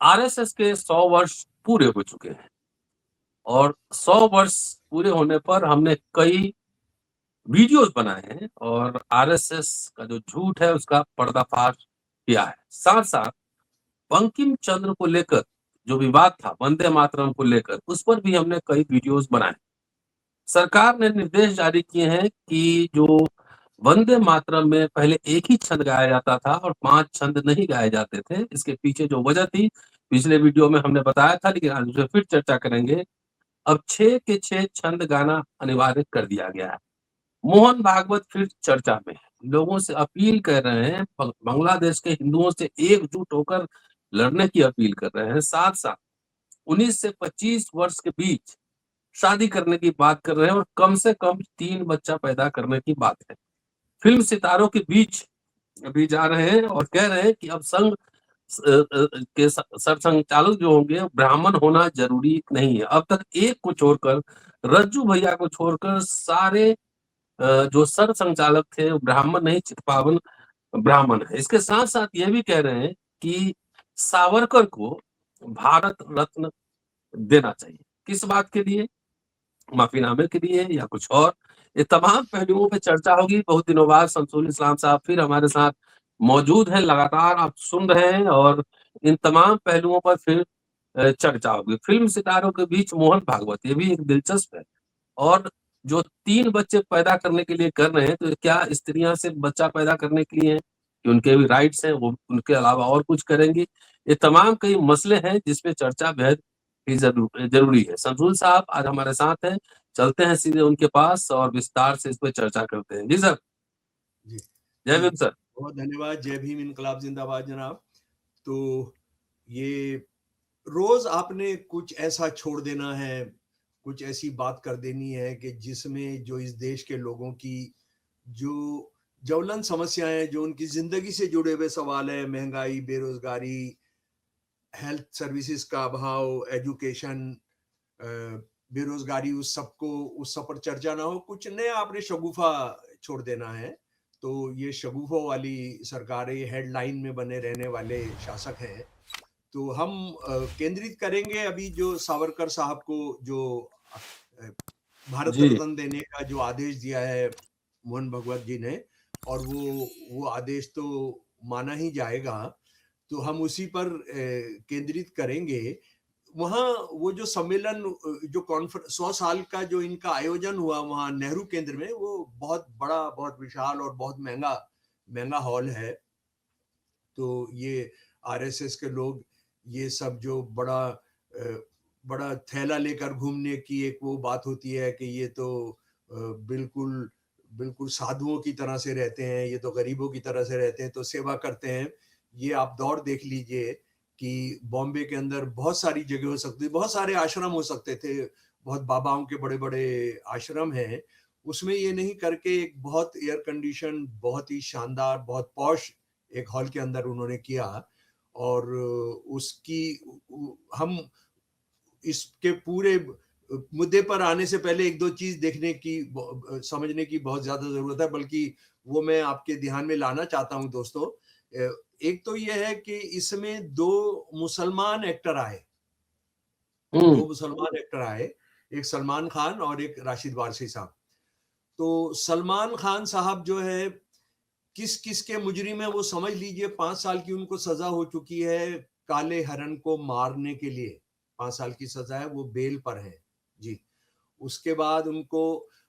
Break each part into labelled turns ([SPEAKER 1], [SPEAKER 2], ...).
[SPEAKER 1] RSS के 100 वर्ष पूरे हो चुके हैं और 100 वर्ष पूरे होने पर हमने कई वीडियोज़ बनाए हैं और आरएसएस का जो झूठ है उसका पर्दाफाश किया है। साथ-साथ बंकिम चंद्र को लेकर जो विवाद था, वंदे मातरम को लेकर, उस पर भी हमने कई वीडियोज़ बनाए। सरकार ने निर्देश जारी किए हैं कि जो वंदे मातरम में पहले एक ही छंद गाया जाता था और 5 छंद नहीं गाए जाते थे। इसके पीछे जो वजह थी, पिछले वीडियो में हमने बताया था, लेकिन आज उसे फिर चर्चा करेंगे। अब 6 के 6 छंद गाना अनिवार्य कर दिया गया है। मोहन भागवत फिर चर्चा में है। लोगों से अपील कर रहे हैं, बांग्लादेश के हिंदुओं से एकजुट होकर लड़ने की अपील कर रहे हैं। साथ-साथ 19 से 25 वर्ष के बीच शादी करने की बात कर रहे हैं और कम से कम 3 बच्चा पैदा करने की बात है। फ़िल्म सितारों के बीच अभी जा रहे हैं और कह रहे हैं कि अब संघ के सरसंघचालक जो होंगे ब्राह्मण होना ज़रूरी नहीं है। अब तक एक को छोड़कर, रज्जू भैया को छोड़कर सारे जो सरसंघचालक थे वो ब्राह्मण नहीं, चित्पावन ब्राह्मण है। इसके साथ-साथ ये भी कह रहे हैं कि सावरकर को भारत रत्न देना चाहिए। किस बात के लिए? माफ़ीनामे के लिए या कुछ और? ये तमाम पहलुओं पे चर्चा होगी। बहुत दिनों बाद शमसुल इस्लाम साहब फिर हमारे साथ मौजूद हैं, लगातार आप सुन रहे हैं और इन तमाम पहलुओं पर फिर चर्चा होगी। फ़िल्म सितारों के बीच मोहन भागवत, ये भी एक दिलचस्प है और जो 3 बच्चे पैदा करने के लिए कर रहे हैं, तो क्या स्त्रियाँ सिर्फ़ बच्चा पैदा करने के लिए हैं कि उनके भी राइट्स हैं, वो उनके अलावा और कुछ करेंगी? ये तमाम कई मसले हैं जिसपे चर्चा बेहद ही ज़रूरी है। शमसुल साहब आज हमारे साथ हैं, चलते हैं सीधे उनके पास और विस्तार से इस पे चर्चा करते हैं। जी सर,
[SPEAKER 2] जी,
[SPEAKER 1] जय
[SPEAKER 2] जी,
[SPEAKER 1] भीम सर।
[SPEAKER 2] बहुत धन्यवाद। जय भीम, इनकलाब ज़िंदाबाद जनाब। तो ये रोज़ आपने कुछ ऐसा छोड़ देना है, कुछ ऐसी बात कर देनी है कि जिसमें जो इस देश के लोगों की जो ज्वलन समस्याएँ, जो उनकी ज़िंदगी से जुड़े हुए सवाल हैं, महँगाई, बेरोज़गारी, हेल्थ सर्विसेज़ का अभाव, एजुकेशन, बेरोज़गारी, उस सब पर चर्चा ना हो। कुछ नया आपने शगुफ़ा छोड़ देना है। तो ये शगुफ़ों वाली सरकार है, ये हेडलाइन में बने रहने वाले शासक हैं। तो हम केंद्रित करेंगे अभी जो सावरकर साहब को जो अ, भारत
[SPEAKER 1] जी,
[SPEAKER 2] रत्न देने का जो आदेश दिया है मोहन भगवत जी ने, और वो आदेश तो माना ही जाएगा। तो हम उसी पर केंद्रित करेंगे। वहाँ वो जो सम्मेलन, जो कॉन्फ्रेंस 100 साल का जो इनका आयोजन हुआ वहाँ नेहरू केंद्र में, वो बहुत बड़ा, बहुत विशाल और बहुत महंगा महंगा हॉल है। तो ये आरएसएस के लोग ये सब जो बड़ा थैला लेकर घूमने की एक वो बात होती है कि ये तो बिल्कुल बिल्कुल साधुओं की तरह से रहते हैं, ये तो गरीबों की तरह से रहते हैं, तो सेवा करते हैं। ये आप दौर देख लीजिए कि बॉम्बे के अंदर बहुत सारी जगह हो सकती है, बहुत सारे आश्रम हो सकते थे, बहुत बाबाओं के बड़े बड़े आश्रम हैं। उसमें ये नहीं करके एक बहुत एयर कंडीशन, बहुत ही शानदार, बहुत पॉश एक हॉल के अंदर उन्होंने किया। और उसकी हम इसके पूरे मुद्दे पर आने से पहले एक दो चीज देखने की, समझने की बहुत ज्यादा जरूरत है, बल्कि वो मैं आपके ध्यान में लाना चाहता हूं दोस्तों। एक तो ये है कि इसमें दो मुसलमान एक्टर आए,
[SPEAKER 1] हुँ,
[SPEAKER 2] एक सलमान खान और एक राशिद वारसी साहब। तो सलमान खान साहब जो है, किस किस के मुजरिम है वो समझ लीजिए। 5 साल की उनको सजा हो चुकी है काले हरण को मारने के लिए। 5 साल की सजा है, वो बेल पर है जी। उसके बाद उनको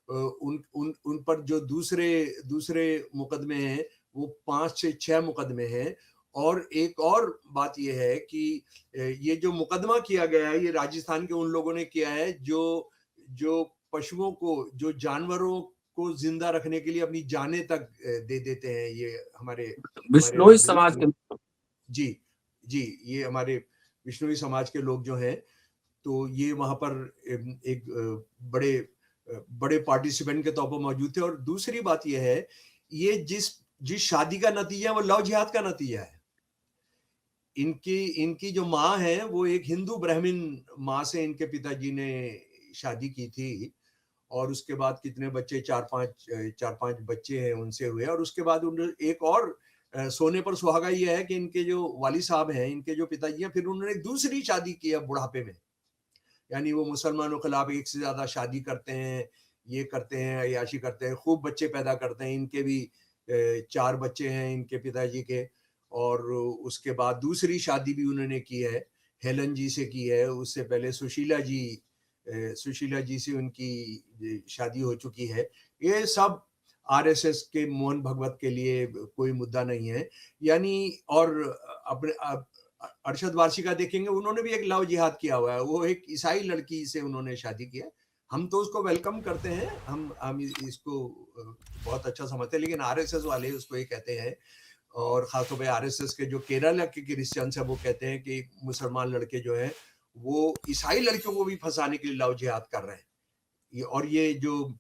[SPEAKER 2] उन पर जो दूसरे दूसरे मुकदमे हैं, वो 5 से 6 मुकदमे हैं। और एक और बात यह है कि ये जो मुकदमा किया गया है, ये राजस्थान के उन लोगों ने किया है जो जो पशुओं को, जो जानवरों को जिंदा रखने के लिए अपनी जानें तक दे देते हैं। ये हमारे हमारे
[SPEAKER 1] बिश्नोई
[SPEAKER 2] नागरिक
[SPEAKER 1] समाज
[SPEAKER 2] लोग।
[SPEAKER 1] के
[SPEAKER 2] जी, जी, ये हमारे विष्णुई समाज के लोग जो हैं, तो ये वहां पर एक बड़े बड़े पार्टिसिपेंट के तौर पर मौजूद थे। और दूसरी बात यह है, ये जिस जिस शादी का नतीजा है, वो लव जिहाद का नतीजा है। इनकी इनकी जो माँ है, वो एक हिंदू ब्राह्मण माँ से इनके पिताजी ने शादी की थी। और उसके बाद कितने बच्चे, चार पांच बच्चे हैं उनसे हुए। और उसके बाद उन्होंने एक और सोने पर सुहागा ये है कि इनके जो वाली साहब हैं, इनके जो पिताजी हैं, फिर उन्होंने दूसरी शादी की है बुढ़ापे में। यानी वो मुसलमानों के खिलाफ एक से ज्यादा शादी करते हैं, ये करते हैं, अय्याशी करते हैं, खूब बच्चे पैदा करते हैं। इनके भी 4 बच्चे हैं इनके पिताजी के। और उसके बाद दूसरी शादी भी उन्होंने की है, हेलन जी से की है। उससे पहले सुशीला जी से उनकी शादी हो चुकी है। ये सब आरएसएस के मोहन भगवत के लिए कोई मुद्दा नहीं है। यानी और अपने अरशद वारसी का देखेंगे, उन्होंने भी एक लव जिहाद किया हुआ है। वो एक ईसाई लड़की से उन्होंने शादी किया। हम तो उसको वेलकम करते हैं, हम इसको बहुत अच्छा समझते हैं, लेकिन आरएसएस वाले उसको ये कहते हैं, और खासतौर पे आरएसएस के जो केरला के क्रिश्चियंस है वो कहते हैं कि मुसलमान लड़के जो हैं वो ईसाई लड़कियों को भी फंसाने के लिए लव जिहाद कर रहे हैं। और ये जो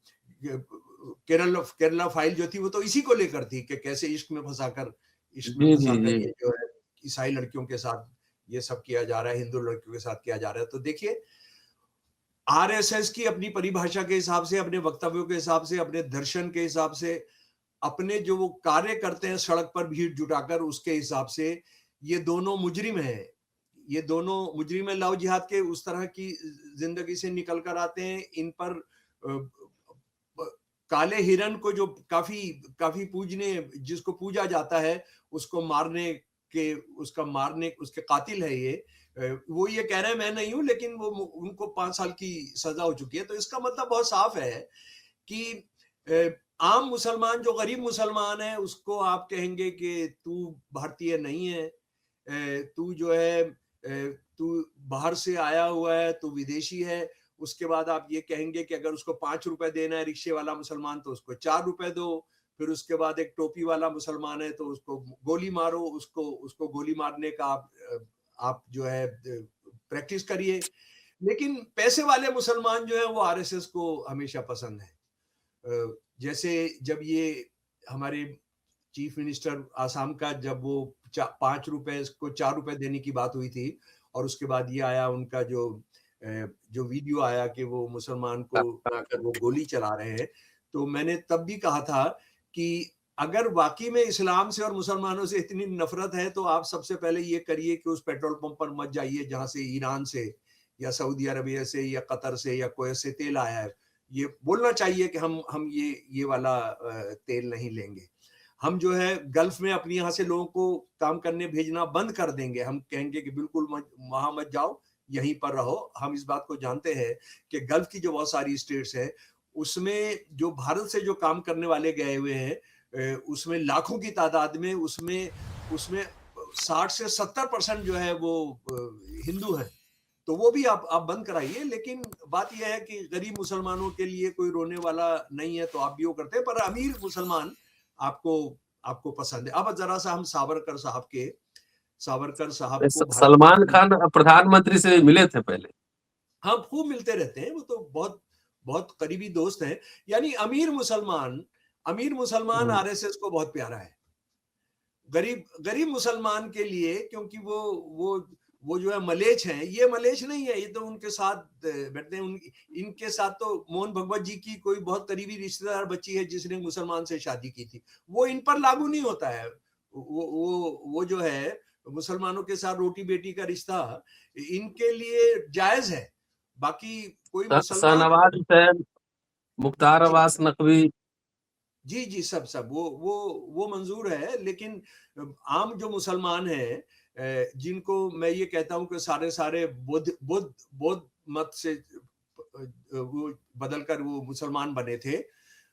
[SPEAKER 2] केरला फाइल जो थी वो तो इसी को लेकर थी कि कैसे इश्क में फंसाकर
[SPEAKER 1] जी जी जी
[SPEAKER 2] ये जो है ईसाई लड़कियों के साथ ये सब किया जा रहा है, हिंदू लड़कियों के साथ किया जा रहा है। तो देखिए, आरएसएस की अपनी परिभाषा के हिसाब से, अपने वक्तव्यों के हिसाब से, अपने दर्शन के हिसाब से, अपने जो वो कार्य करते हैं सड़क पर भीड़ जुटाकर, उसके हिसाब से ये दोनों मुजरिम हैं। ये दोनों मुजरिम है लव जिहाद के, उस तरह की जिंदगी से निकल कर आते हैं। इन पर काले हिरन को जो काफी काफी पूजने, जिसको पूजा जाता है, उसको मारने के, उसके कातिल है ये। वो ये कह रहे हैं मैं नहीं हूं, लेकिन वो उनको 5 साल की सजा हो चुकी है। तो इसका मतलब बहुत साफ है कि आम मुसलमान, जो गरीब मुसलमान है, उसको आप कहेंगे कि तू भारतीय नहीं है, तू जो है तू बाहर से आया हुआ है, तू विदेशी है। उसके बाद आप ये कहेंगे कि अगर उसको 5 रुपए देना है रिक्शे वाला मुसलमान तो उसको 4 रुपए दो। फिर उसके बाद एक टोपी वाला मुसलमान है तो उसको गोली मारो, उसको गोली मारने का आप जो है प्रैक्टिस करिए। लेकिन पैसे वाले मुसलमान जो है वो आरएसएस को हमेशा पसंद है। जैसे जब ये हमारे चीफ मिनिस्टर आसाम का, जब वो 5 रुपए को 4 रुपए देने की बात हुई थी, और उसके बाद ये आया उनका जो वीडियो आया कि वो मुसलमान को बनाकर वो गोली चला रहे हैं, तो मैंने तब भी कहा था कि अगर वाकई में इस्लाम से और मुसलमानों से इतनी नफरत है तो आप सबसे पहले ये करिए कि उस पेट्रोल पंप पर मत जाइए जहां से ईरान से या सऊदी अरबिया से या कतर से या कुवैत से तेल आया है। ये बोलना चाहिए कि हम ये वाला तेल नहीं लेंगे। हम जो है गल्फ में अपनी यहाँ से लोगों को काम करने भेजना बंद कर देंगे। हम कहेंगे कि बिल्कुल वहां मत जाओ, यहीं पर रहो। हम इस बात को जानते हैं कि गल्फ की जो बहुत सारी स्टेट्स है, उसमें जो भारत से जो काम करने वाले गए हुए हैं, उसमें लाखों की तादाद में, उसमें 60 से 70% जो है वो हिंदू हैं। तो वो भी आप बंद कराइए। लेकिन बात यह है कि गरीब मुसलमानों के लिए कोई रोने वाला नहीं है, तो आप भी वो करते हैं। पर अमीर मुसलमान आपको पसंद है। अब जरा सा हम सावरकर साहब को
[SPEAKER 1] सलमान खान प्रधानमंत्री से मिले थे पहले।
[SPEAKER 2] हाँ, खूब मिलते रहते हैं, वो तो बहुत बहुत करीबी दोस्त हैं। यानी अमीर मुसलमान आरएसएस को बहुत प्यारा है। गरीब मुसलमान के लिए, क्योंकि वो जो है मलेच्छ हैं, ये मलेच्छ नहीं है, ये तो उनके साथ बैठते हैं। इनके साथ तो मोहन भगवत जी की कोई बहुत करीबी रिश्तेदार बच्ची है जिसने मुसलमान से शादी की थी, वो इन पर लागू नहीं होता है। वो जो है मुसलमानों के साथ रोटी बेटी का रिश्ता इनके लिए जायज है। बाकी कोई मुसलमान,
[SPEAKER 1] शाहनवाज हुसैन, मुख्तार अब्बास नकवी,
[SPEAKER 2] जी सब वो मंजूर है। लेकिन आम जो मुसलमान है, जिनको मैं ये कहता हूं कि सारे बुद्ध मत से वो बदलकर वो मुसलमान बने थे,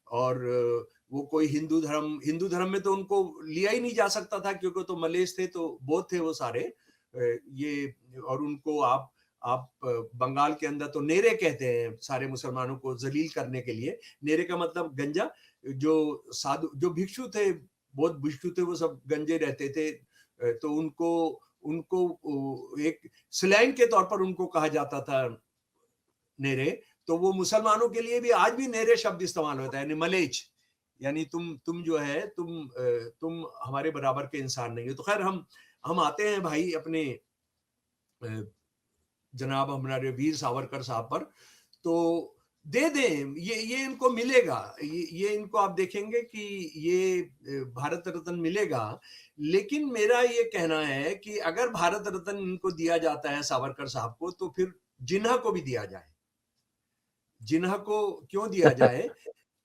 [SPEAKER 2] और वो कोई हिंदू धर्म में तो उनको लिया ही नहीं जा सकता था, क्योंकि तो मलेच्छ थे, तो बौद्ध थे वो सारे। ये और उनको आप बंगाल के अंदर तो नेरे कहते हैं सारे मुसलमानों को जलील करने के लिए। नेरे का मतलब गंजा। जो साधु, जो भिक्षु थे, बौद्ध भिक्षु थे, वो सब गंजे रहते थे। तो उनको एक स्लैंग के तौर पर उनको कहा जाता था नेरे। तो वो मुसलमानों के लिए भी आज भी नेरे शब्द इस्तेमाल होता है, यानी मलेच्छ। यानी तुम जो है तुम हमारे बराबर के इंसान नहीं हो। तो खैर हम आते हैं भाई अपने जनाब हमारे वीर सावरकर साहब पर। तो दे दें, ये इनको मिलेगा, ये इनको आप देखेंगे कि ये भारत रत्न मिलेगा। लेकिन मेरा ये कहना है कि अगर भारत रत्न इनको दिया जाता है सावरकर साहब को, तो फिर जिन्ना को भी दिया जाए। जिन्ना को क्यों दिया जाए?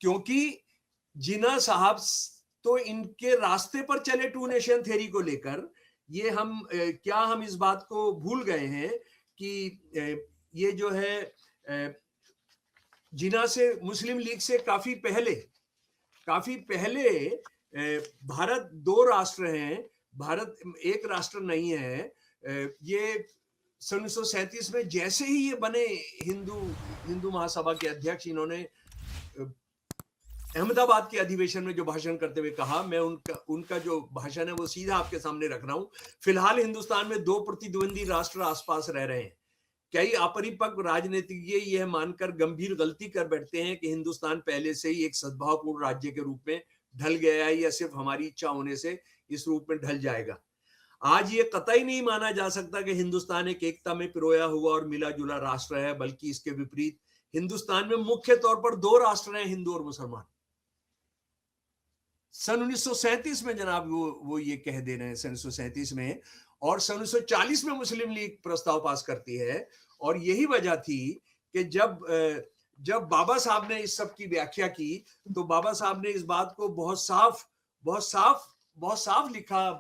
[SPEAKER 2] क्योंकि जिन्ना साहब तो इनके रास्ते पर चले टू नेशन थ्योरी को लेकर। ये क्या हम इस बात को भूल गए हैं कि ये जो है जिन्ना से, मुस्लिम लीग से काफी पहले भारत दो राष्ट्र हैं, भारत एक राष्ट्र नहीं है। ये 1937 में जैसे ही ये बने हिंदू महासभा के अध्यक्ष, इन्होंने अहमदाबाद के अधिवेशन में जो भाषण करते हुए कहा, मैं उनका जो भाषण है वो सीधा आपके सामने रख रहा हूं। फिलहाल हिंदुस्तान में दो प्रतिद्वंदी राष्ट्र आसपास रह रहे हैं। कई अपरिपक्व राजनीतिज्ञ यह मानकर गंभीर गलती कर बैठते हैं कि हिंदुस्तान पहले से ही एक सद्भावपूर्ण राज्य के रूप में ढल गया है, या सिर्फ हमारी इच्छा होने से इस रूप में ढल जाएगा। आज ये कतई नहीं माना जा सकता कि हिंदुस्तान एक एकता में पिरोया हुआ और मिला जुला राष्ट्र है, बल्कि इसके विपरीत हिंदुस्तान में मुख्य तौर पर दो राष्ट्र हैं, हिंदू और मुसलमान। सन 1937 में जनाब वो ये कह दे रहे हैं, सन 1937 में। और सन 1940 में मुस्लिम लीग प्रस्ताव पास करती है। और यही वजह थी कि जब बाबा साहब ने इस सब की व्याख्या की, तो बाबा साहब ने इस बात को बहुत साफ लिखा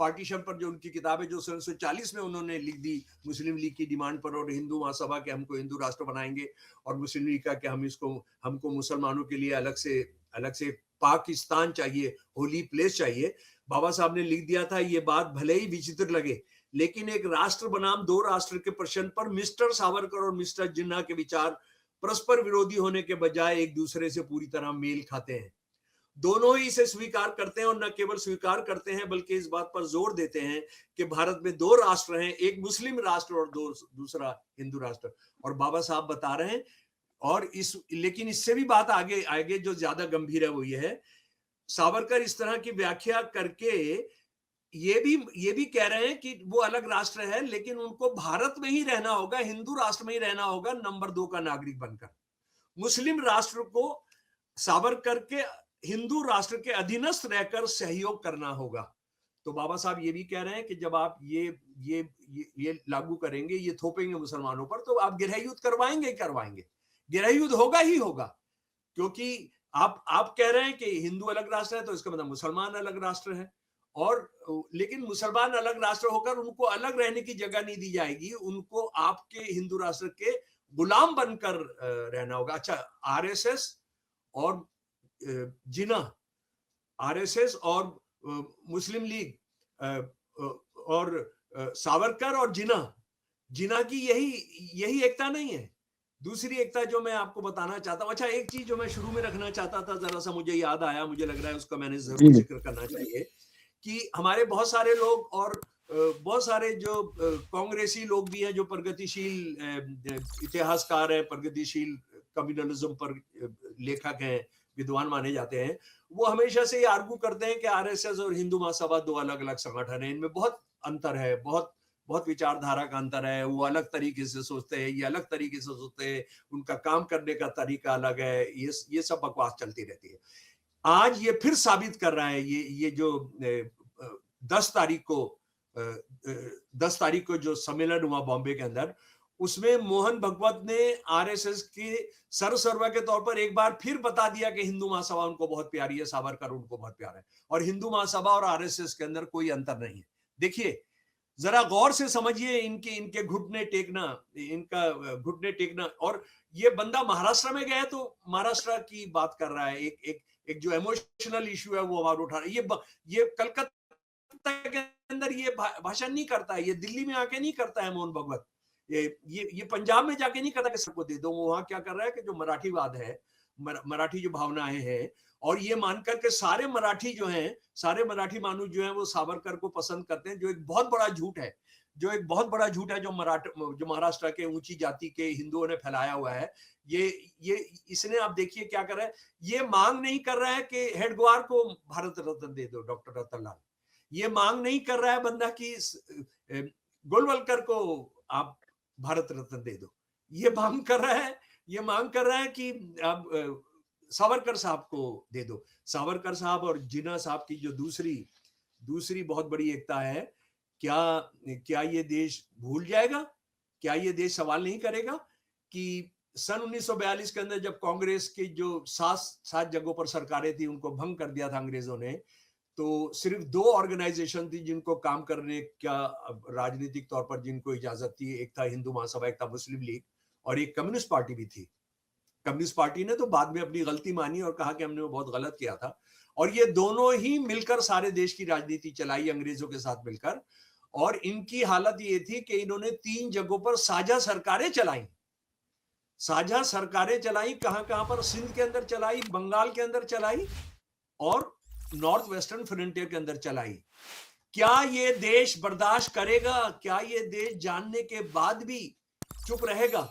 [SPEAKER 2] पार्टीशन पर, जो उनकी किताब है, जो सन 1940 में उन्होंने लिख दी मुस्लिम लीग की डिमांड पर, और हिंदू महासभा के हमको हिंदू राष्ट्र बनाएंगे, और मुस्लिम लीग का कि हमको मुसलमानों के लिए अलग से पाकिस्तान चाहिए, होली प्लेस चाहिए। बाबा साहब ने लिख दिया था। ये बात भले ही विचित्र लगे, लेकिन एक राष्ट्र बनाम दो राष्ट्र के प्रश्न पर मिस्टर सावरकर और मिस्टर जिन्ना के विचार परस्पर विरोधी होने के बजाय एक दूसरे से पूरी तरह मेल खाते हैं। दोनों ही इसे स्वीकार करते हैं, और न केवल स्वीकार करते हैं बल्कि इस बात पर जोर देते हैं कि भारत में दो राष्ट्र हैं, एक मुस्लिम राष्ट्र और दूसरा हिंदू राष्ट्र। और बाबा साहब बता रहे हैं, और लेकिन इससे भी बात आगे जो ज्यादा गंभीर है वो ये है, सावरकर इस तरह की व्याख्या करके ये भी कह रहे हैं कि वो अलग राष्ट्र है, लेकिन उनको भारत में ही रहना होगा, हिंदू राष्ट्र में ही रहना होगा, नंबर 2 का नागरिक बनकर। मुस्लिम राष्ट्र को सावरकर के हिंदू राष्ट्र के अधीनस्थ रहकर सहयोग करना होगा। तो बाबा साहब ये भी कह रहे हैं कि जब आप ये लागू करेंगे, ये थोपेंगे मुसलमानों पर, तो आप गृहयुद्ध करवाएंगे। गृहयुद्ध होगा ही होगा, क्योंकि आप कह रहे हैं कि हिंदू अलग राष्ट्र है, तो इसका मतलब मुसलमान अलग राष्ट्र है। और लेकिन मुसलमान अलग राष्ट्र होकर उनको अलग रहने की जगह नहीं दी जाएगी, उनको आपके हिंदू राष्ट्र के गुलाम बनकर रहना होगा। अच्छा, आरएसएस और जिन्ना, आरएसएस और मुस्लिम लीग और सावरकर और जिन्ना की यही एकता नहीं है। दूसरी एकता जो मैं आपको बताना चाहता हूं, अच्छा एक चीज जो मैं शुरू में रखना चाहता था, जरा सा मुझे याद आया, मुझे लग रहा है उसका मैंने जरूर जिक्र करना चाहिए, कि हमारे बहुत सारे लोग और बहुत सारे जो कांग्रेसी लोग भी हैं, जो प्रगतिशील इतिहासकार हैं, प्रगतिशील कम्युनलिज्म पर लेखक हैं, विद्वान माने जाते हैं, वो हमेशा से ये आर्गू करते हैं कि आरएसएस और हिंदू महासभा दो अलग अलग संगठन है, इनमें बहुत अंतर है, बहुत विचारधारा का अंतर है, वो अलग तरीके से सोचते हैं, ये अलग तरीके से सोचते हैं, उनका काम करने का तरीका अलग है, ये सब बकवास चलती रहती है। आज ये फिर साबित कर रहा है, ये जो 10 तारीख को जो सम्मेलन हुआ बॉम्बे के अंदर, उसमें मोहन भगवत ने आरएसएस के सर्वसर्वा के तौर पर एक बार फिर बता दिया कि हिंदू महासभा उनको बहुत प्यारी है, सावरकर उनको बहुत प्यारा है, और हिंदू महासभा और आरएसएस के अंदर कोई अंतर नहीं है। देखिए, जरा गौर से समझिए इनके घुटने टेकना। और ये बंदा महाराष्ट्र में गया तो महाराष्ट्र की बात कर रहा है, एक जो इमोशनल इश्यू है वो आवाज उठा रहा है। ये कलकत्ता के अंदर ये भाषण नहीं करता है, ये दिल्ली में आके नहीं करता है मोहन भगवत, ये पंजाब में जाके नहीं करता कि सबको दे दो। वो वहां क्या कर रहा है कि जो मराठीवाद है, मराठी जो भावनाएं हैं, और ये मानकर के सारे मराठी जो हैं, सारे मराठी मानुष जो हैं, वो सावरकर को पसंद करते हैं, जो एक बहुत बड़ा झूठ है, जो महाराष्ट्र के ऊंची जाति के हिंदुओं ने फैलाया हुआ है। ये इसने, आप देखिए क्या कर रहा है, ये मांग नहीं कर रहा है कि हेडगेवार को भारत रत्न दे दो, डॉक्टर रतनलाल। ये मांग नहीं कर रहा है बंदा कि गोलवलकर को आप भारत रत्न दे दो। ये मांग कर रहा है, ये मांग कर रहा है कि अब सावरकर साहब को दे दो। सावरकर साहब और जिन्ना साहब की जो दूसरी दूसरी बहुत बड़ी एकता है, क्या क्या ये देश भूल जाएगा? क्या ये देश सवाल नहीं करेगा कि सन 1942 के अंदर जब कांग्रेस की जो सात सात जगहों पर सरकारें थी उनको भंग कर दिया था अंग्रेजों ने, तो सिर्फ दो ऑर्गेनाइजेशन थी जिनको काम करने का राजनीतिक तौर पर जिनको इजाजत थी, एक था हिंदू महासभा, एक था मुस्लिम लीग, और एक कम्युनिस्ट पार्टी भी थी। कम्युनिस्ट पार्टी ने तो बाद में अपनी गलती मानी और कहा कि हमने वो बहुत गलत किया था, और ये दोनों ही मिलकर सारे देश की राजनीति चलाई अंग्रेजों के साथ मिलकर। और इनकी हालत ये थी कि इन्होंने 3 जगहों पर साझा सरकारें चलाई। साझा सरकारें चलाई कहां कहां पर? सिंध के अंदर चलाई, बंगाल के अंदर चलाई और नॉर्थ वेस्टर्न फ्रंटियर के अंदर चलाई। क्या ये देश बर्दाश्त करेगा? क्या ये देश जानने के बाद भी चुप रहेगा?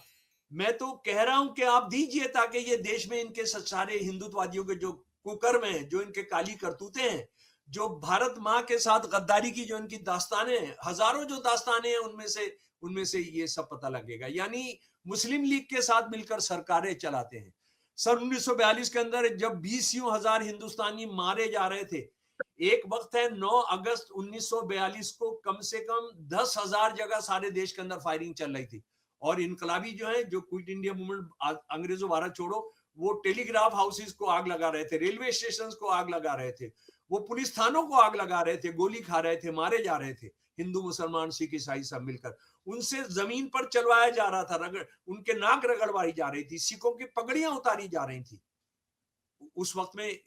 [SPEAKER 2] मैं तो कह रहा हूं कि आप दीजिए, ताकि ये देश में इनके सारे हिंदुत्ववादियों के जो कुकर्म हैं, जो इनके काली करतूतें हैं, जो भारत मां के साथ गद्दारी की जो इनकी दास्तानें हैं, हजारों जो दास्तानें हैं, उनमें से ये सब पता लगेगा। यानी मुस्लिम लीग के साथ मिलकर सरकारें चलाते हैं। सन 1942 के अंदर जब 20,000 हिंदुस्तानी मारे जा रहे थे, एक वक्त है 9 अगस्त 1942 को कम से कम 10,000 जगह सारे देश के अंदर फायरिंग चल रही थी। और इनकलाबी जो है, जो क्विट इंडिया मूवमेंट, अंग्रेजों भारत छोड़ो, वो टेलीग्राफ हाउसेस को आग लगा रहे थे, रेलवे स्टेशन को आग लगा रहे थे, वो पुलिस थानों को आग लगा रहे थे, गोली खा रहे थे, मारे जा रहे थे, हिंदू मुसलमान सिख ईसाई सब मिलकर। उनसे जमीन पर चलवाया जा रहा था, उनके नाक रगड़वाई जा रही थी, सिखों की पगड़ियां उतारी जा रही थी। उस वक्त में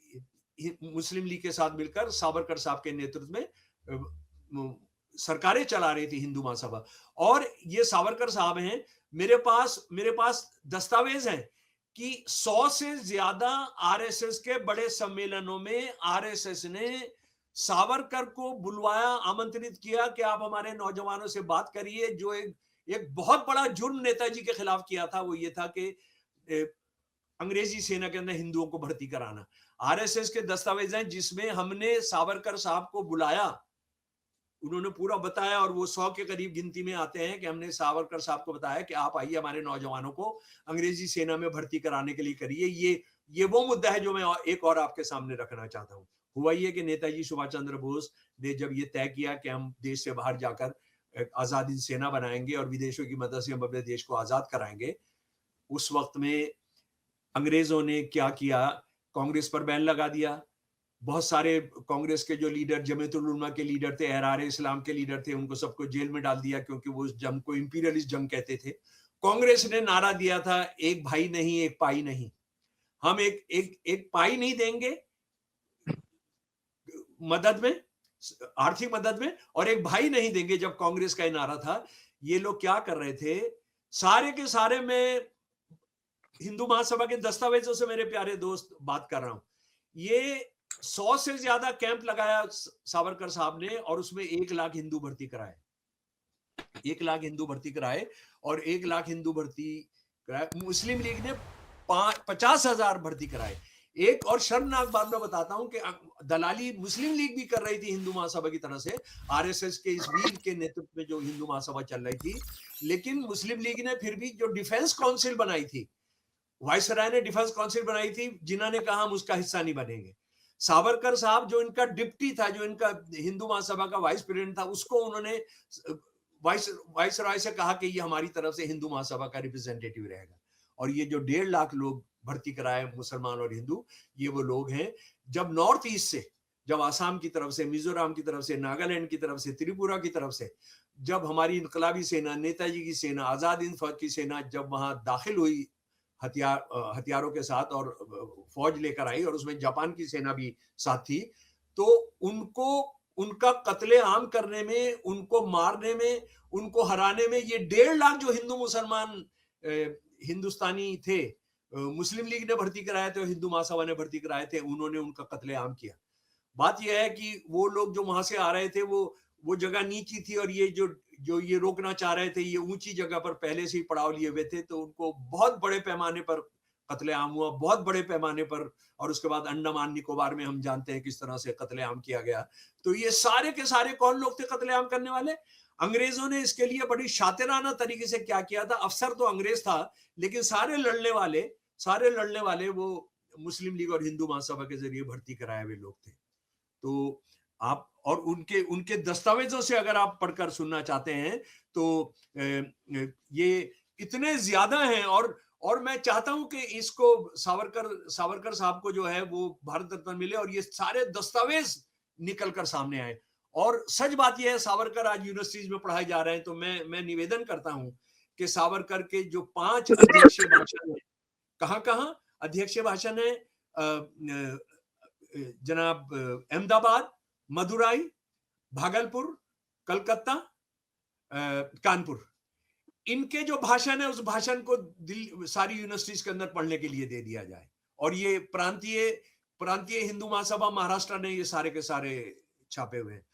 [SPEAKER 2] मुस्लिम लीग के साथ मिलकर सावरकर साहब के नेतृत्व में सरकारें चला रही थी हिंदू महासभा। और ये सावरकर साहब हैं, मेरे पास दस्तावेज हैं कि 100 से ज्यादा आरएसएस के बड़े सम्मेलनों में आरएसएस ने सावरकर को बुलवाया, आमंत्रित किया कि आप हमारे नौजवानों से बात करिए। जो एक बहुत बड़ा जुर्म नेताजी के खिलाफ किया था, वो ये था कि अंग्रेजी सेना के अंदर हिंदुओं को भर्ती कराना। आरएसएस के दस्तावेज हैं जिसमें हमने सावरकर साहब को बुलाया, उन्होंने पूरा बताया, और वो 100 के करीब गिनती में आते हैं कि हमने सावरकर साहब को बताया कि आप आइए, हमारे नौजवानों को अंग्रेजी सेना में भर्ती कराने के लिए करिए। ये वो मुद्दा है जो मैं एक और आपके सामने रखना चाहता हूं। हुआ ये कि नेताजी सुभाष चंद्र बोस ने जब ये तय किया कि हम देश से बाहर जाकर एक आजादी सेना बनाएंगे और विदेशों की मदद से हम अपने देश को आजाद कराएंगे, उस वक्त में अंग्रेजों ने क्या किया? कांग्रेस पर बैन लगा दिया। बहुत सारे कांग्रेस के जो लीडर, जमीयतुल उलमा के लीडर थे, अहरार इस्लाम के लीडर थे, उनको सबको जेल में डाल दिया, क्योंकि वो उस जंग को इंपीरियलिस्ट जंग कहते थे। कांग्रेस ने नारा दिया था, एक भाई नहीं एक पाई नहीं, हम एक पाई नहीं देंगे मदद में, आर्थिक मदद में, और एक भाई नहीं देंगे। जब कांग्रेस का नारा था, ये लोग क्या कर रहे थे? सारे के सारे, मैं हिंदू महासभा के दस्तावेजों से मेरे प्यारे दोस्त बात कर रहा हूं, ये 100 से ज्यादा कैंप लगाया सावरकर साहब ने, और उसमें 1 लाख हिंदू भर्ती कराए। 1 लाख हिंदू भर्ती कराए, और 1 लाख हिंदू भर्ती कराए। मुस्लिम लीग ने 50,000 भर्ती कराए। एक और शर्मनाक बात मैं बताता हूं कि दलाली मुस्लिम लीग भी कर रही थी हिंदू महासभा की तरह से, आरएसएस के इस वीर के नेतृत्व में जो हिंदू महासभा चल रही थी। लेकिन मुस्लिम लीग ने फिर भी जो डिफेंस काउंसिल बनाई थी, वायसराय ने डिफेंस काउंसिल बनाई थी, जिन्हों ने कहा हम उसका हिस्सा नहीं बनेंगे। सावरकर साहब जो इनका डिप्टी था, जो इनका हिंदू महासभा का वाइस प्रेसिडेंट था, उसको उन्होंने वायसराय से कहा कि ये हमारी तरफ से हिंदू महासभा का रिप्रेजेंटेटिव रहेगा। और ये जो 1.5 लाख लोग भर्ती कराए, मुसलमान और हिंदू, ये वो लोग हैं। जब नॉर्थ ईस्ट से, जब आसाम की तरफ से, मिजोरम की तरफ से, नागालैंड की तरफ से, त्रिपुरा की तरफ से, जब हमारी इनकलाबी सेना, नेताजी की सेना, आजाद हिंद फौज की सेना जब वहां दाखिल हुई हथियारों के साथ और फौज लेकर आई, और उसमें जापान की सेना भी साथ थी, तो उनका कत्लेआम करने में, उनको मारने में, उनको हराने में, ये 1.5 लाख जो हिंदू मुसलमान हिंदुस्तानी थे, मुस्लिम लीग ने भर्ती कराए थे और हिंदू महासभा ने भर्ती कराए थे, उन्होंने उनका कत्लेआम किया। बात यह है कि वो लोग जो वहां से आ रहे थे, वो जगह नीची थी, और ये जो ये रोकना चाह रहे थे, ये ऊंची जगह पर पहले से ही पड़ाव लिए हुए थे, तो उनको बहुत बड़े पैमाने पर कत्लेआम हुआ, बहुत बड़े पैमाने पर। और उसके बाद अंडमान निकोबार में हम जानते हैं किस तरह से कत्लेआम किया गया। तो ये सारे के सारे कौन लोग थे कत्लेआम करने वाले? अंग्रेजों ने इसके लिए बड़ी शातिराना तरीके से क्या किया था, अफसर तो अंग्रेज था लेकिन सारे लड़ने वाले वो मुस्लिम लीग और हिंदू महासभा के जरिए भर्ती कराए हुए लोग थे। तो आप और उनके उनके दस्तावेजों से अगर आप पढ़कर सुनना चाहते हैं तो ये इतने ज्यादा हैं। और मैं चाहता हूं कि इसको सावरकर साहब को जो है वो भारत रत्न मिले और ये सारे दस्तावेज निकलकर सामने आए। और सच बात यह है, सावरकर आज यूनिवर्सिटीज में पढ़ाए जा रहे हैं। तो मैं निवेदन करता हूं कि सावरकर के जो 5 अध्यक्षीय भाषण है, कहां अध्यक्षीय भाषण है, जनाब अहमदाबाद, मदुराई, भागलपुर, कलकत्ता, कानपुर, इनके जो भाषण है उस भाषण को सारी यूनिवर्सिटीज के अंदर पढ़ने के लिए दे दिया जाए। और ये प्रांतीय हिंदू महासभा महाराष्ट्र ने ये सारे के सारे छापे हुए हैं।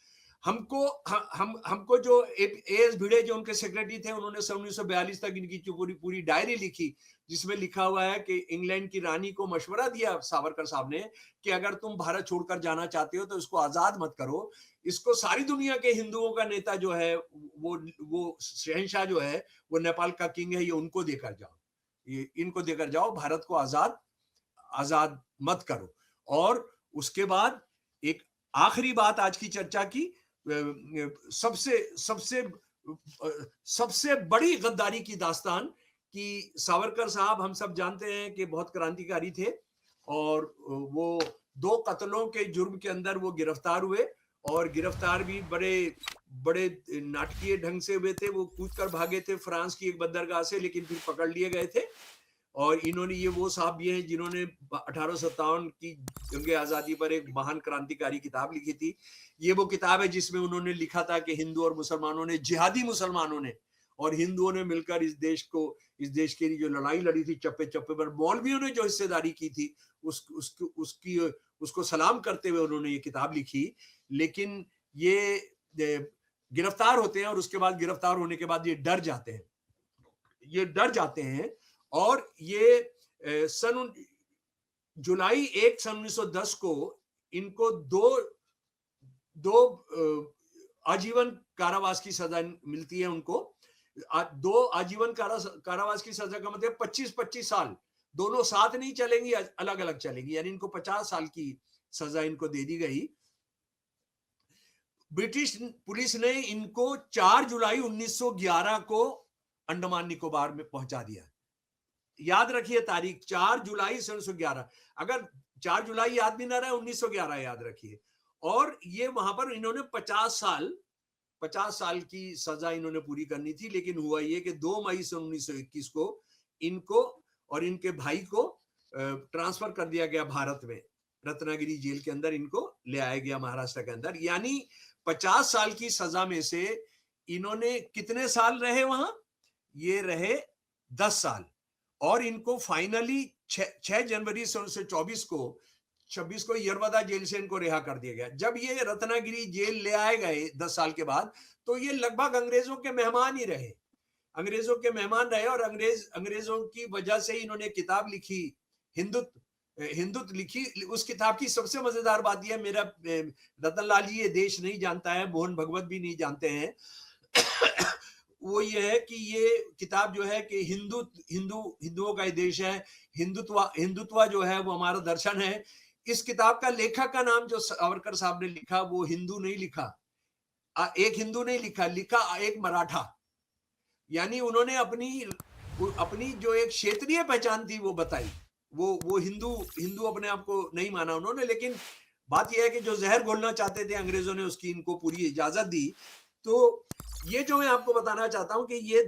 [SPEAKER 2] हमको जो एएस भिड़े जो उनके सेक्रेटरी थे, उन्होंने 1942 तक इनकी पूरी डायरी लिखी, जिसमें लिखा हुआ है कि इंग्लैंड की रानी को मशवरा दिया सावरकर साहब ने कि अगर तुम भारत छोड़कर जाना चाहते हो तो इसको आजाद मत करो, इसको सारी दुनिया के हिंदुओं का नेता जो है वो शहंशाह जो है वो नेपाल का किंग है, ये उनको देकर जाओ, ये इनको देकर जाओ, भारत को आजाद मत करो। और उसके बाद एक आखिरी बात आज की चर्चा की, सबसे बड़ी गद्दारी की दास्तान कि सावरकर साहब हम सब जानते हैं कि बहुत क्रांतिकारी थे और वो 2 कत्लों के जुर्म के अंदर वो गिरफ्तार हुए और गिरफ्तार भी बड़े नाटकीय ढंग से हुए थे। वो कूद कर भागे थे फ्रांस की एक बंदरगाह से, लेकिन फिर पकड़ लिए गए थे। और इन्होंने ये वो साहब भी हैं जिन्होंने 1857 की जंग आजादी पर एक महान क्रांतिकारी किताब लिखी थी। ये वो किताब है जिसमें उन्होंने लिखा था कि हिंदू और मुसलमानों ने, जिहादी मुसलमानों ने और हिंदुओं ने मिलकर इस देश के लिए जो लड़ाई लड़ी थी चप्पे चप्पे पर, मौलवियों ने जो हिस्सेदारी की थी उसको सलाम करते हुए उन्होंने ये किताब लिखी। लेकिन ये गिरफ्तार होते हैं और उसके बाद गिरफ्तार होने के बाद ये डर जाते हैं और ये जुलाई 1 सन 1910 को इनको दो आजीवन कारावास की सजा मिलती है। उनको 2 आजीवन कारावास की सजा का मतलब 25-25 साल, दोनों साथ नहीं चलेंगी, अलग अलग चलेंगी, यानी इनको 50 साल की सजा इनको दे दी गई। ब्रिटिश पुलिस ने इनको 4 जुलाई 1911 को अंडमान निकोबार में पहुंचा दिया। याद रखिए तारीख, 4 जुलाई 1911। अगर 4 जुलाई याद भी ना रहे, 1911 याद रखिए। और ये वहां पर इन्होंने 50 साल की सजा इन्होंने पूरी करनी थी। लेकिन हुआ ये कि 2 मई सन 1921 को इनको और इनके भाई को ट्रांसफर कर दिया गया भारत में, रत्नागिरी जेल के अंदर इनको ले आया गया महाराष्ट्र के अंदर। यानी 50 साल की सजा में से इन्होंने कितने साल रहे वहां? ये रहे 10 साल। और इनको फाइनली 6 जनवरी 1924 को यरवदा जेल से इनको रिहा कर दिया गया। जब ये रत्नागिरी जेल ले आए गए 10 साल के बाद, तो ये लगभग अंग्रेजों के मेहमान ही रहे, और अंग्रेजों की वजह से इन्होंने किताब लिखी, हिंदुत्व लिखी। उस किताब की सबसे मजेदार बात यह, मेरा रतनलाल जी ये देश नहीं जानता है, मोहन भगवत भी नहीं जानते हैं वो ये है कि ये किताब जो है कि हिंदुओं का देश है, हिंदुत्व जो है वो हमारा दर्शन है। इस किताब का लेखक का नाम जो सावरकर साहब ने लिखा, वो हिंदू नहीं लिखा, एक हिंदू नहीं लिखा एक मराठा। यानी उन्होंने अपनी जो एक क्षेत्रीय पहचान थी वो बताई। वो हिंदू अपने आप को नहीं माना उन्होंने। लेकिन बात यह है कि जो जहर घोलना चाहते थे अंग्रेजों ने, उसकी इनको पूरी इजाजत दी। तो ये जो मैं आपको बताना चाहता हूं कि ये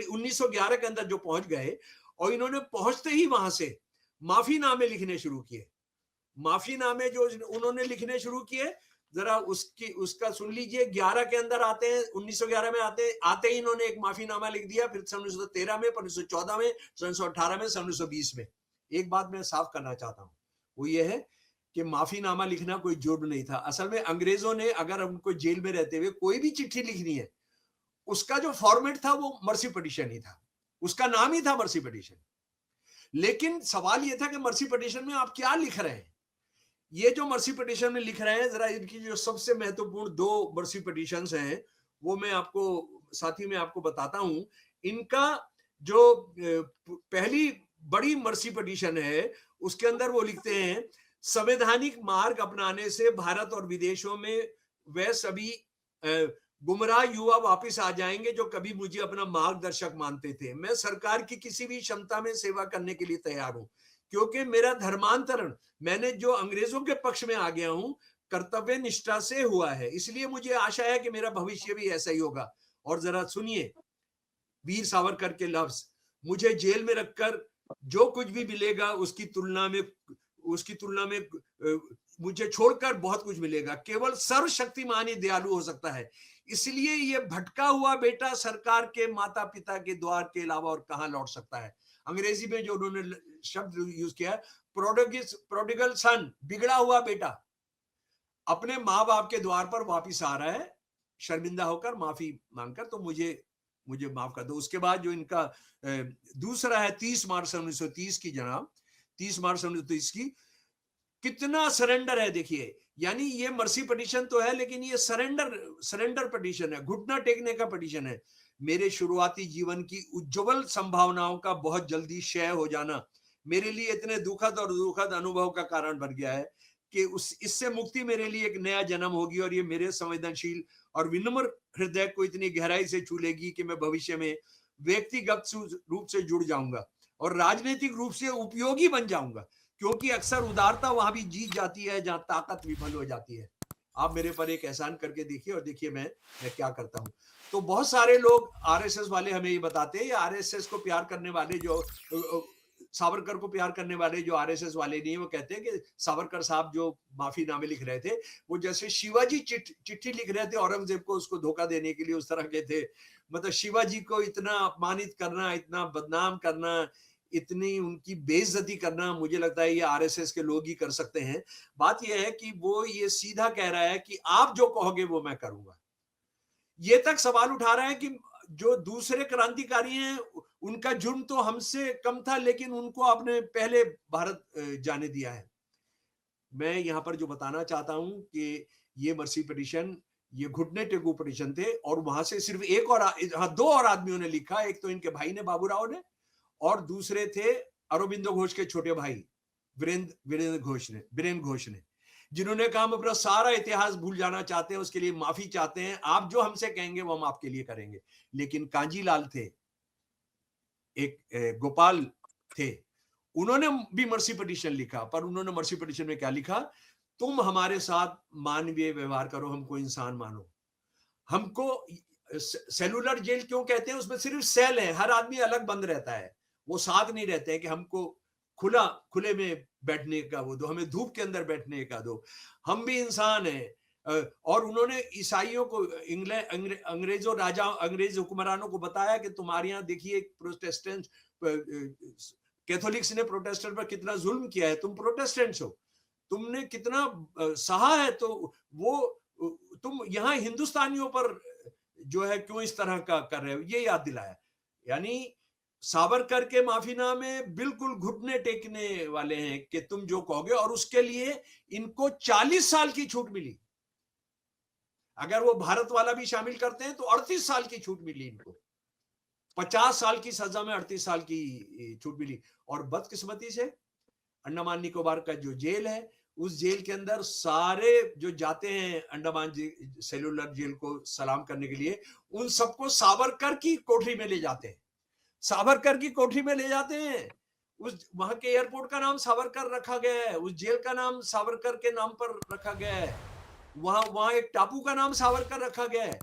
[SPEAKER 2] 1911 के अंदर जो पहुंच गए, और इन्होंने पहुंचते ही वहां से माफीनामे लिखने शुरू किए। माफीनामे जो उन्होंने लिखने शुरू किए, जरा उसका सुन लीजिए। 11 के अंदर आते हैं, 1911 में आते ही इन्होंने एक माफीनामा लिख दिया। फिर 1913 में, 1914 में, 1918 में, 1920 में। एक बात मैं साफ करना चाहता हूं, वो ये है कि माफीनामा लिखना कोई जुर्म नहीं था। असल में अंग्रेजों ने अगर उनको जेल में रहते हुए कोई भी चिट्ठी लिखनी है, उसका जो फॉर्मेट था वो मर्सी पिटीशन ही था, उसका नाम ही था मर्सी पिटीशन। लेकिन सवाल यह था कि मर्सी पिटीशन में आप क्या लिख रहे हैं। ये जो मर्सी पिटीशन में लिख रहे हैं, जरा इनकी जो सबसे महत्वपूर्ण 2 मर्सी पिटीशंस हैं वो मैं आपको साथ ही में आपको बताता हूं। इनका जो पहली बड़ी मर्सी पिटीशन है उसके अंदर वो लिखते हैं, संवैधानिक मार्ग अपनाने से भारत और विदेशों में वह सभी गुमराह युवा वापस आ जाएंगे जो कभी मुझे अपना मार्गदर्शक मानते थे। मैं सरकार की किसी भी क्षमता में सेवा करने के लिए तैयार हूं, क्योंकि मेरा धर्मांतरण, मैंने जो अंग्रेजों के पक्ष में आ गया हूं, कर्तव्य निष्ठा से हुआ है। इसलिए मुझे आशा है कि मेरा भविष्य भी ऐसा ही होगा। और जरा सुनिए वीर सावरकर के लफ्ज, मुझे जेल में रखकर जो कुछ भी मिलेगा उसकी तुलना में मुझे छोड़कर बहुत कुछ मिलेगा। केवल सर्वशक्तिमान ही दयालु हो सकता है। इसलिए ये भटका हुआ बेटा सरकार के माता पिता के द्वार के अलावा और कहां लौट सकता है। अंग्रेजी में जो उन्होंने शब्द यूज किया, प्रोडिगल सन, बिगड़ा हुआ बेटा अपने माँ बाप के द्वार पर वापिस आ रहा है शर्मिंदा होकर, माफी मांगकर, तो मुझे माफ कर दो। उसके बाद जो इनका दूसरा है 30 मार्च 1930 की, जनाब 30 मार्च 1930 की, कितना सरेंडर है देखिए। यानी ये मर्सी पिटीशन तो है लेकिन ये सरेंडर पिटीशन है, घुटना टेकने का पिटीशन है। मेरे शुरुआती जीवन की उज्जवल संभावनाओं का बहुत जल्दी क्षय हो जाना मेरे लिए इतने दुखद अनुभव का कारण बन गया है कि इससे मुक्ति मेरे लिए एक नया जन्म होगी और ये मेरे संवेदनशील और विनम्र हृदय को इतनी गहराई से छू लेगी कि मैं भविष्य में व्यक्तिगत रूप से जुड़ जाऊंगा और राजनीतिक रूप से उपयोगी बन जाऊंगा, क्योंकि अक्सर उदारता वहां भी जीत जाती है जहां ताकत विफल हो जाती है। आप मेरे पर एक एहसान करके देखिए और देखिए मैं क्या करता हूं। तो बहुत सारे लोग आरएसएस वाले हमें ये बताते हैं, आरएसएस को प्यार करने वाले, जो सावरकर को प्यार करने वाले जो आरएसएस वाले नहीं, वो कहते हैं कि सावरकर साहब जो माफीनामे लिख रहे थे वो जैसे शिवाजी चिट्ठी लिख रहे थे औरंगजेब को उसको धोखा देने के लिए, उस तरह के थे। मतलब शिवाजी को इतना अपमानित करना, इतना बदनाम करना, इतनी उनकी बेइज्जती करना, मुझे लगता है ये आरएसएस के लोग ही कर सकते हैं। बात यह है कि वो ये सीधा कह रहा है कि आप जो कहोगे वो मैं करूंगा। ये तक सवाल उठा रहा है कि जो दूसरे क्रांतिकारी हैं उनका जुर्म तो हमसे कम था, लेकिन उनको आपने पहले भारत जाने दिया है। मैं यहां पर जो बताना चाहता हूं कि ये मर्सी पिटीशन, ये घुटने टेकू पिटीशन थे, और वहां से सिर्फ एक और दो और आदमियों ने लिखा। एक तो इनके भाई ने, बाबूराव ने, और दूसरे थे अरविंदो घोष के छोटे भाई वीरेंद्र घोष ने, जिन्होंने कहा हम अपना सारा इतिहास भूल जाना चाहते हैं, उसके लिए माफी चाहते हैं, आप जो हमसे कहेंगे वो हम आपके लिए करेंगे। लेकिन कांजीलाल थे, एक गोपाल थे, उन्होंने भी मर्सी पिटीशन लिखा, पर उन्होंने मर्सी पिटीशन में क्या लिखा? तुम हमारे साथ मानवीय व्यवहार करो, हमको इंसान मानो। हमको सेलुलर जेल क्यों कहते हैं? उसमें सिर्फ सेल है, हर आदमी अलग बंद रहता है, वो साथ नहीं रहते हैं कि हमको खुले में बैठने का वो दो, हमें धूप के अंदर बैठने का दो, हम भी इंसान हैं। और उन्होंने ईसाइयों को, अंग्रेज हुक्मरानों को बताया कि तुम्हारे यहाँ देखिए प्रोटेस्टेंट, कैथोलिक्स ने प्रोटेस्टेंट पर कितना जुल्म किया है, तुम प्रोटेस्टेंट्स हो, तुमने कितना सहा है, तो वो तुम यहाँ हिंदुस्तानियों पर जो है क्यों इस तरह का कर रहे हो, ये याद दिलाया। यानी सावरकर के माफीनामे बिल्कुल घुटने टेकने वाले हैं कि तुम जो कहोगे, और उसके लिए इनको 40 साल की छूट मिली। अगर वो भारत वाला भी शामिल करते हैं तो 38 साल की छूट मिली इनको। 50 साल की सजा में 38 साल की छूट मिली। और बदकिस्मती से अंडमान निकोबार का जो जेल है, उस जेल के अंदर सारे जो जाते हैं अंडमान सेलुलर जेल को सलाम करने के लिए, उन सबको सावरकर की कोठरी में ले जाते हैं, सावरकर की कोठरी में ले जाते हैं। उस वहां के एयरपोर्ट का नाम सावरकर रखा गया है, उस जेल का नाम सावरकर के नाम पर रखा गया है, वहां एक टापू का नाम सावरकर रखा गया है।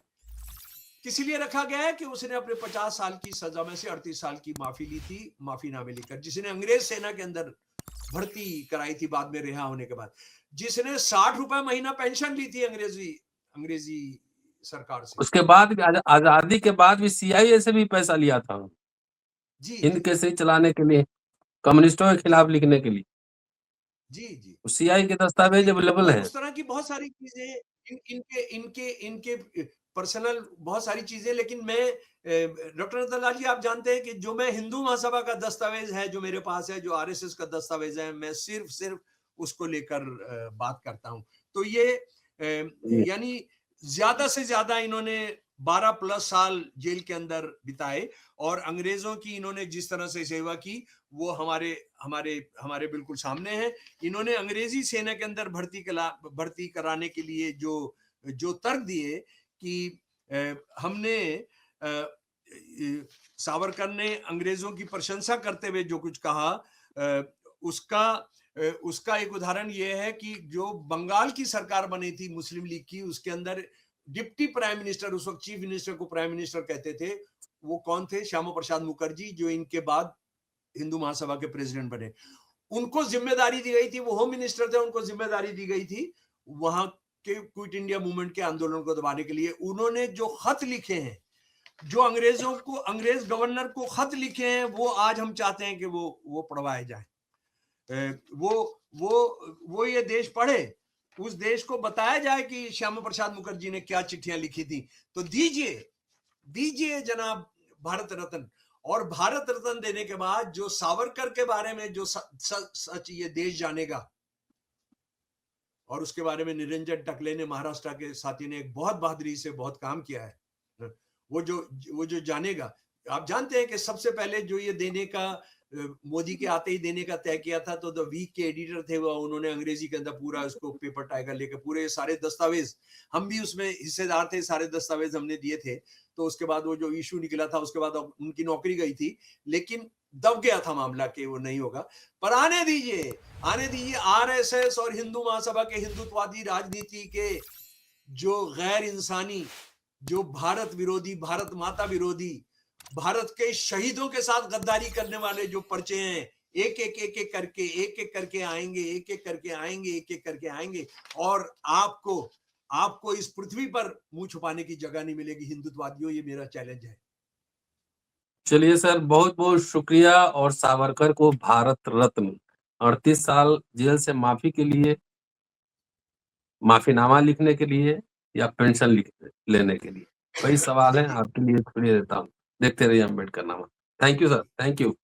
[SPEAKER 2] किस लिए रखा गया है? कि उसने अपने 50 साल की सजा में से 38 साल की माफी ली थी, माफीनामे लिखकर, जिसने अंग्रेज सेना के अंदर भर्ती कराई थी बाद में रिहा होने के बाद, जिसने 60 रुपए महीना पेंशन ली थी अंग्रेजी सरकार से।
[SPEAKER 1] उसके बाद आजादी के बाद भी सीआईए से भी पैसा लिया था
[SPEAKER 2] जी,
[SPEAKER 1] हिंद केसरी चलाने के लिए, कम्युनिस्टों के खिलाफ लिखने के लिए।
[SPEAKER 2] जी
[SPEAKER 1] सीआई के दस्तावेज अवेलेबल हैं।
[SPEAKER 2] उस तरह की बहुत सारी चीजें इनके पर्सनल बहुत सारी चीजें। लेकिन मैं, डॉक्टर नंदलाल जी, आप जानते हैं कि जो मैं हिंदू महासभा का दस्तावेज है जो मेरे पास है, जो आरएसएस का दस्तावेज है, मैं सिर्फ उसको लेकर बात करता हूं। तो ये यानी ज्यादा से ज्यादा इन्होंने 12+ साल जेल के अंदर बिताए और अंग्रेजों की इन्होंने जिस तरह से सेवा की वो हमारे हमारे हमारे बिल्कुल सामने है। इन्होंने अंग्रेजी सेना के अंदर भर्ती कराने के लिए जो तर्क दिए कि हमने सावरकर ने अंग्रेजों की प्रशंसा करते हुए जो कुछ कहा, उसका एक उदाहरण यह है कि जो बंगाल की सरकार बनी थी मुस्लिम लीग की, उसके अंदर डिप्टी प्राइम मिनिस्टर, उस वक्त चीफ मिनिस्टर को प्राइम मिनिस्टर कहते थे, वो कौन थे? श्यामा प्रसाद मुखर्जी, जो इनके बाद हिंदू महासभा के प्रेसिडेंट बने। उनको जिम्मेदारी दी गई थी, वो होम मिनिस्टर थे, उनको जिम्मेदारी दी गई थी वहां के क्विट इंडिया मूवमेंट के आंदोलन को दबाने के लिए। उन्होंने जो खत लिखे हैं, जो अंग्रेज गवर्नर को खत लिखे हैं, वो आज हम चाहते हैं कि वो पढ़वाए जाए। वो ये देश पढ़े, उस देश को बताया जाए कि श्यामा प्रसाद मुखर्जी ने क्या चिट्ठियां लिखी थी। तो दीजिए जनाब भारत रत्न। और भारत रत्न देने के बाद जो सावरकर के बारे में जो सच ये देश जानेगा, और उसके बारे में निरंजन टकले ने, महाराष्ट्र के साथी ने, एक बहुत बहादुरी से बहुत काम किया है। वो जो जानेगा, आप जानते हैं कि सबसे पहले जो ये देने का, मोदी के आते ही देने का तय किया था, तो द वीक के एडिटर थे वो, उन्होंने अंग्रेजी के अंदर पूरा उसको पेपर टाइगर लेके पूरे सारे दस्तावेज, हम भी उसमें हिस्सेदार थे, सारे दस्तावेज हमने दिए थे। तो उसके बाद वो जो इशू निकला था, उसके बाद उनकी नौकरी गई थी, लेकिन दब गया था मामला कि वो नहीं होगा। पर आने दीजिए आरएसएस और हिंदू महासभा के हिंदुत्ववादी राजनीति के जो गैर इंसानी, जो भारत विरोधी, भारत माता विरोधी, भारत के शहीदों के साथ गद्दारी करने वाले जो पर्चे हैं, एक एक करके आएंगे और आपको इस पृथ्वी पर मुंह छुपाने की जगह नहीं मिलेगी हिंदुत्ववादियों। ये मेरा चैलेंज है।
[SPEAKER 1] चलिए सर, बहुत बहुत शुक्रिया। और सावरकर को भारत रत्न 38 साल जेल से माफी के लिए, माफीनामा लिखने के लिए या पेंशन लेने के लिए, कई सवाल हैं, आपके लिए शुक्रिया देता हूँ। देखते रहिए अम्बेडकर नामा। Thank you sir, thank you.